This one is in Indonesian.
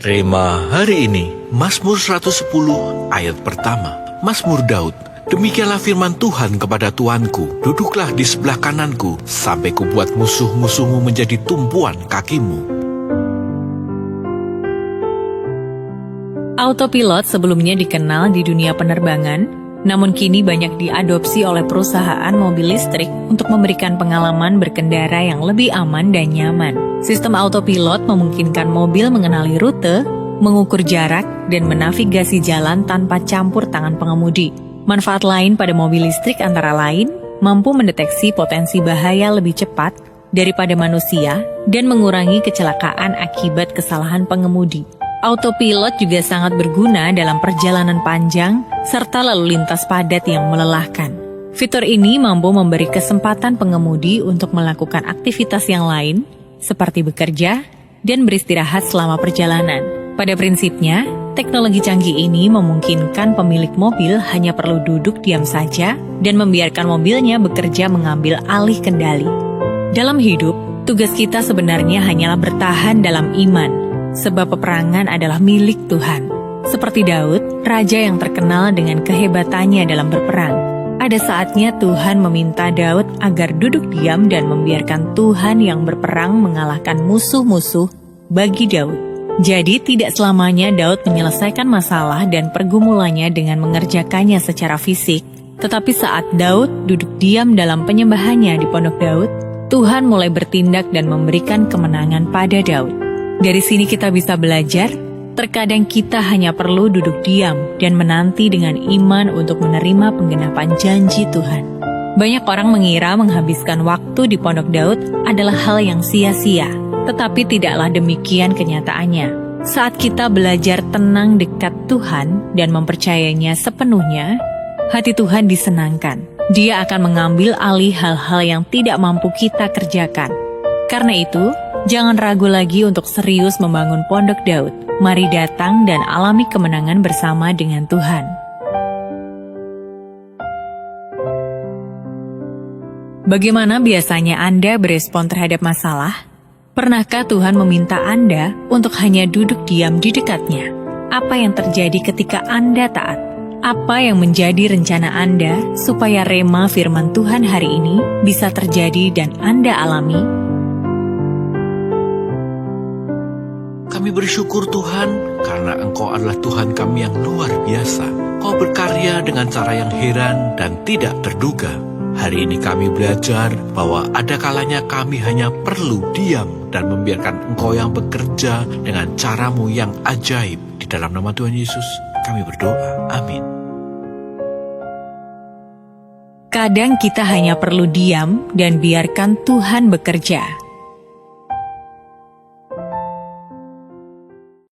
Rema hari ini, Mazmur 110 ayat pertama. Mazmur Daud. Demikianlah firman Tuhan kepada Tuanku, duduklah di sebelah kananku, sampai kubuat musuh-musuhmu menjadi tumpuan kakimu. Autopilot sebelumnya dikenal di dunia penerbangan, namun kini banyak diadopsi oleh perusahaan mobil listrik untuk memberikan pengalaman berkendara yang lebih aman dan nyaman. Sistem autopilot memungkinkan mobil mengenali rute, mengukur jarak, dan menavigasi jalan tanpa campur tangan pengemudi. Manfaat lain pada mobil listrik antara lain, mampu mendeteksi potensi bahaya lebih cepat daripada manusia dan mengurangi kecelakaan akibat kesalahan pengemudi. Autopilot juga sangat berguna dalam perjalanan panjang serta lalu lintas padat yang melelahkan. Fitur ini mampu memberi kesempatan pengemudi untuk melakukan aktivitas yang lain, seperti bekerja dan beristirahat selama perjalanan. Pada prinsipnya, teknologi canggih ini memungkinkan pemilik mobil hanya perlu duduk diam saja dan membiarkan mobilnya bekerja mengambil alih kendali. Dalam hidup, tugas kita sebenarnya hanyalah bertahan dalam iman, sebab peperangan adalah milik Tuhan. Seperti Daud, raja yang terkenal dengan kehebatannya dalam berperang. Ada saatnya Tuhan meminta Daud agar duduk diam dan membiarkan Tuhan yang berperang mengalahkan musuh-musuh bagi Daud. Jadi tidak selamanya Daud menyelesaikan masalah dan pergumulannya dengan mengerjakannya secara fisik. Tetapi saat Daud duduk diam dalam penyembahannya di pondok Daud, Tuhan mulai bertindak dan memberikan kemenangan pada Daud. Dari sini kita bisa belajar, terkadang kita hanya perlu duduk diam dan menanti dengan iman untuk menerima penggenapan janji Tuhan. Banyak orang mengira menghabiskan waktu di pondok Daud adalah hal yang sia-sia, tetapi tidaklah demikian kenyataannya. Saat kita belajar tenang dekat Tuhan dan mempercayainya sepenuhnya, hati Tuhan disenangkan. Dia akan mengambil alih hal-hal yang tidak mampu kita kerjakan. Karena itu, jangan ragu lagi untuk serius membangun pondok Daud. Mari datang dan alami kemenangan bersama dengan Tuhan. Bagaimana biasanya Anda berespon terhadap masalah? Pernahkah Tuhan meminta Anda untuk hanya duduk diam di dekatnya? Apa yang terjadi ketika Anda taat? Apa yang menjadi rencana Anda supaya rema firman Tuhan hari ini bisa terjadi dan Anda alami? Kami bersyukur Tuhan, karena Engkau adalah Tuhan kami yang luar biasa. Kau berkarya dengan cara yang heran dan tidak terduga. Hari ini kami belajar bahwa ada kalanya kami hanya perlu diam dan membiarkan Engkau yang bekerja dengan caramu yang ajaib. Di dalam nama Tuhan Yesus, kami berdoa. Amin. Kadang kita hanya perlu diam dan biarkan Tuhan bekerja.